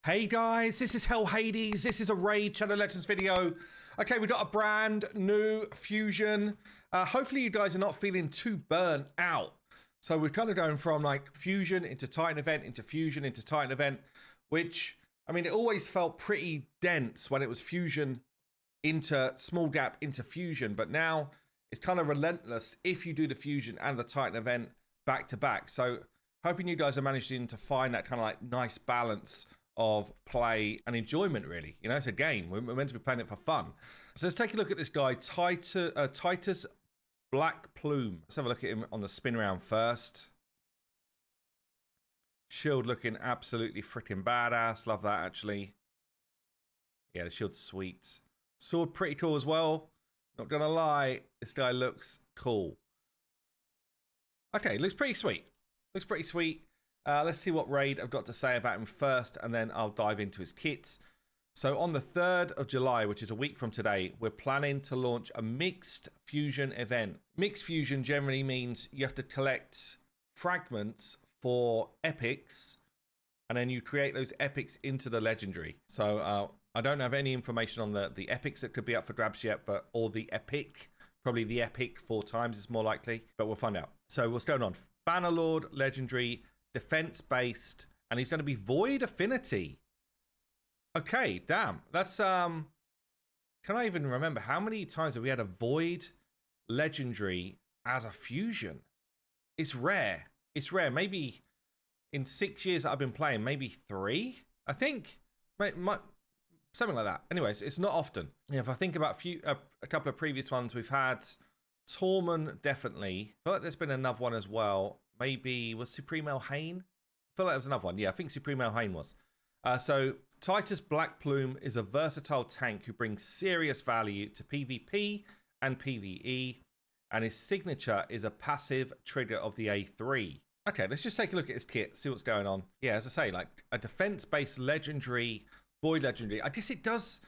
Hey guys, this is Hell Hades. This is a Raid Shadow Legends video. Okay, we've got a brand new fusion. Hopefully you guys are not feeling too burnt out. So we're kind of going from like fusion into Titan event, into fusion, into Titan event, which, I mean, it always felt pretty dense when it was fusion into small gap into fusion, but now it's kind of relentless if you do the fusion and the Titan event back to back. So hoping you guys are managing to find that kind of like nice balance of play and enjoyment, really. You know, it's a game. We're meant to be playing it for fun. So let's take a look at this guy, Titus Black Plume. Let's have a look at him on the spin round first. Shield looking absolutely freaking badass. Love that, actually. Yeah, the shield's sweet. Sword pretty cool as well. Not gonna lie, this guy looks cool. Okay, looks pretty sweet. Looks pretty sweet. Let's see what raid I've got to say about him first, and then I'll dive into his kits. So on the 3rd of July, which is a week from today, we're planning to launch a mixed fusion event. Mixed fusion generally means you have to collect fragments for epics, and then you create those epics into the legendary. So I don't have any information on the epics that could be up for grabs yet, or the epic. Probably the epic 4 times is more likely, but we'll find out. So what's going on? Bannerlord, legendary, defense-based, and he's going to be Void Affinity. Okay, damn. That's, can I even remember how many times have we had a Void legendary as a fusion? It's rare. It's rare. Maybe in 6 years that I've been playing, maybe 3, I think. Something like that. Anyways, it's not often. Yeah, if I think about a couple of previous ones, we've had Tormund, definitely. I feel like there's been another one as well. Maybe was Supreme Elhain? I feel like there was another one. Yeah, I think Supreme Elhain was. So Titus Black Plume is a versatile tank who brings serious value to PvP and PvE, and his signature is a passive trigger of the A3. Okay, let's just take a look at his kit, see what's going on. Yeah, as I say, like a defense-based legendary, Void legendary. I guess it does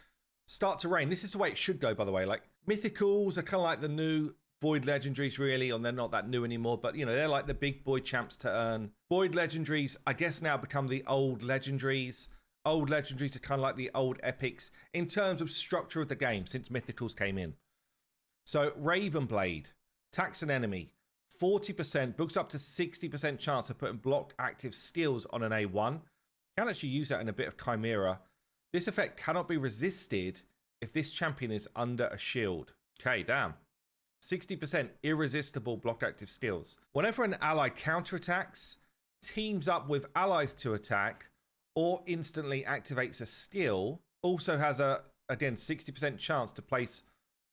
start to rain. This is the way it should go, by the way. Like mythicals are kind of like the new Void legendaries, really, and they're not that new anymore, but you know, they're like the big boy champs to earn. Void legendaries, I guess, now become the old legendaries. Old legendaries are kind of like the old epics in terms of structure of the game since mythicals came in. So Ravenblade attacks an enemy 40%, books up to 60% chance of putting block active skills on an A1. Can actually use that in a bit of Chimera. This effect cannot be resisted if this champion is under a shield. Okay, damn. 60% irresistible block active skills. Whenever an ally counterattacks, teams up with allies to attack, or instantly activates a skill, also has a, again, 60% chance to place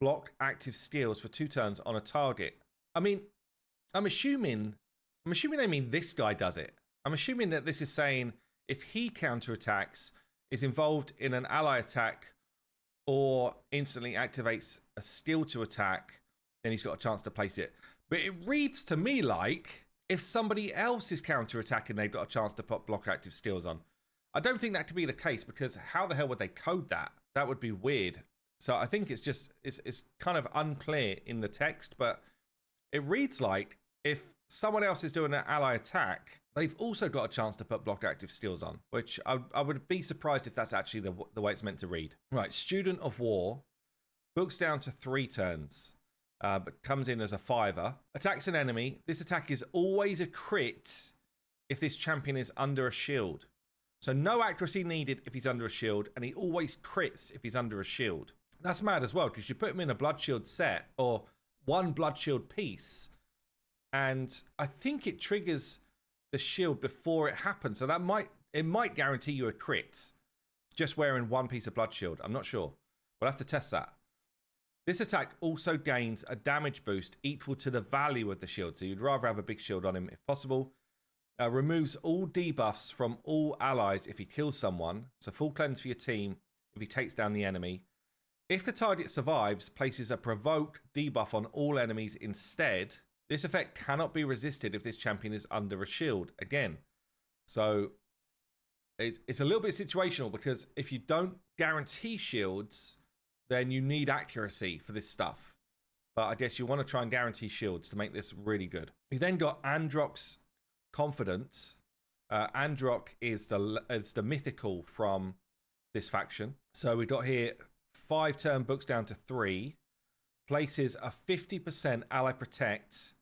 block active skills for 2 turns on a target. I mean, I'm assuming they mean this guy does it. I'm assuming that this is saying if he counterattacks, is involved in an ally attack, or instantly activates a skill to attack, then he's got a chance to place it. But it reads to me like if somebody else is counter-attacking, they've got a chance to put block active skills on. I don't think that could be the case, because how the hell would they code that? That would be weird. So I think it's just, it's kind of unclear in the text, but it reads like if someone else is doing an ally attack, they've also got a chance to put block active skills on, which I would be surprised if that's actually the way it's meant to read. Right, Student of War, books down to 3 turns. But comes in as a 5-er. Attacks an enemy. This attack is always a crit if this champion is under a shield. So no accuracy needed if he's under a shield, and he always crits if he's under a shield. That's mad as well, because you put him in a blood shield set, or 1 blood shield piece, and I think it triggers the shield before it happens. So that might guarantee you a crit just wearing 1 piece of blood shield. I'm not sure. We'll have to test that. This attack also gains a damage boost equal to the value of the shield. So you'd rather have a big shield on him if possible. Removes all debuffs from all allies if he kills someone. So full cleanse for your team if he takes down the enemy. If the target survives, places a provoke debuff on all enemies instead. This effect cannot be resisted if this champion is under a shield. Again, so it's a little bit situational, because if you don't guarantee shields, then you need accuracy for this stuff. But I guess you want to try and guarantee shields to make this really good. You've then got Androx Confidence. Androck is the mythical from this faction. So we've got here 5 turn books down to 3. Places a 50% ally protect,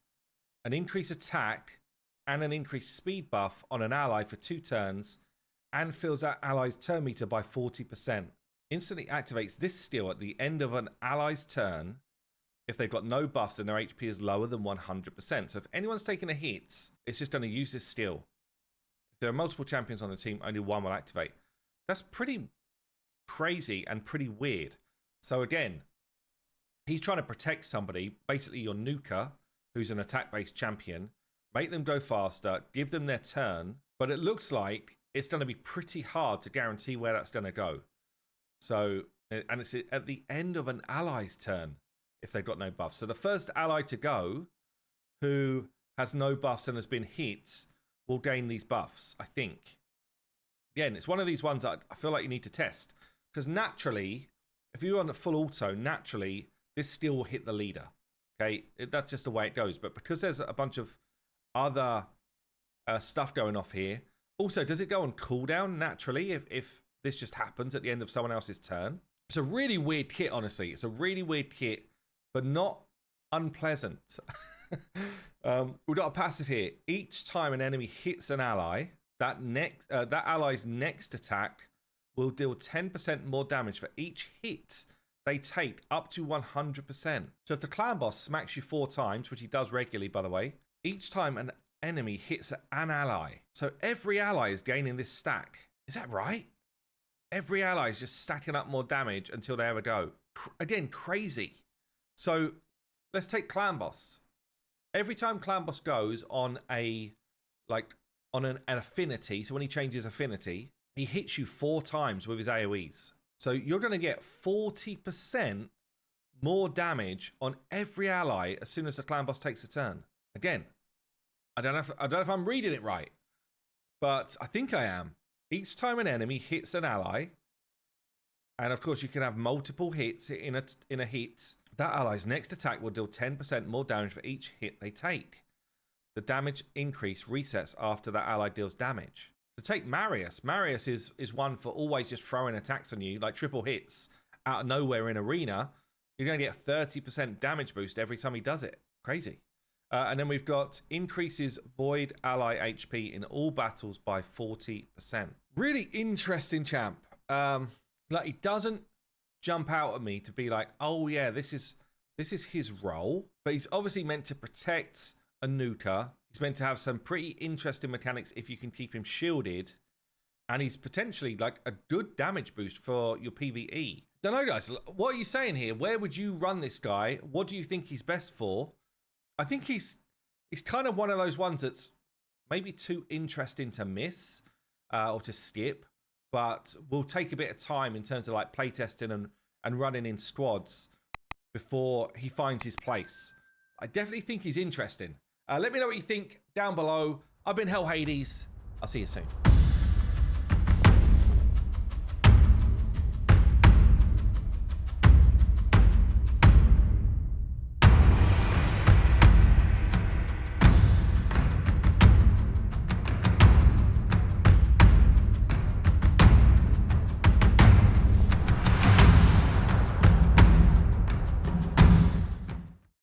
an increased attack, and an increased speed buff on an ally for 2 turns, and fills that ally's turn meter by 40%. Instantly activates this skill at the end of an ally's turn if they've got no buffs and their HP is lower than 100%. So if anyone's taking a hit, it's just going to use this skill. If there are multiple champions on the team, only one will activate. That's pretty crazy and pretty weird. So again, he's trying to protect somebody, basically your nuker, who's an attack-based champion, make them go faster, give them their turn, but it looks like it's going to be pretty hard to guarantee where that's going to go. So, and it's at the end of an ally's turn if they've got no buffs. So the first ally to go who has no buffs and has been hit will gain these buffs, I think. Again, it's one of these ones that I feel like you need to test. Because naturally, if you're on a full auto, naturally, this skill will hit the leader. Okay, that's just the way it goes. But because there's a bunch of other stuff going off here. Also, does it go on cooldown naturally if this just happens at the end of someone else's turn? It's a really weird kit, honestly. It's a really weird kit, but not unpleasant. We've got a passive here. Each time an enemy hits an ally, that ally's next attack will deal 10% more damage for each hit they take, up to 100%. So if the clan boss smacks you 4 times, which he does regularly, by the way, each time an enemy hits an ally. So every ally is gaining this stack. Is that right? Every ally is just stacking up more damage until they ever go. Again, crazy. So let's take clan boss. Every time clan boss goes on an affinity, so when he changes affinity, he hits you 4 times with his AoEs. So you're going to get 40% more damage on every ally as soon as the clan boss takes a turn. Again, I don't know if I'm reading it right, but I think I am. Each time an enemy hits an ally, and of course you can have multiple hits in a hit, that ally's next attack will deal 10% more damage for each hit they take. The damage increase resets after that ally deals damage. So take Marius. Marius is one for always just throwing attacks on you, like triple hits out of nowhere in arena. You're going to get 30% damage boost every time he does it. Crazy. And then we've got increases void ally HP in all battles by 40%. Really interesting champ. Like he doesn't jump out at me to be like, oh yeah, this is his role, but he's obviously meant to protect a nuker. He's meant to have some pretty interesting mechanics if you can keep him shielded, and he's potentially like a good damage boost for your PvE. Don't know, guys. What are you saying here? Where would you run this guy? What do you think he's best for? I think he's kind of one of those ones that's maybe too interesting to miss or to skip, but will take a bit of time in terms of like playtesting and running in squads before he finds his place. I definitely think he's interesting. Let me know what you think down below. I've been Hell Hades. I'll see you soon.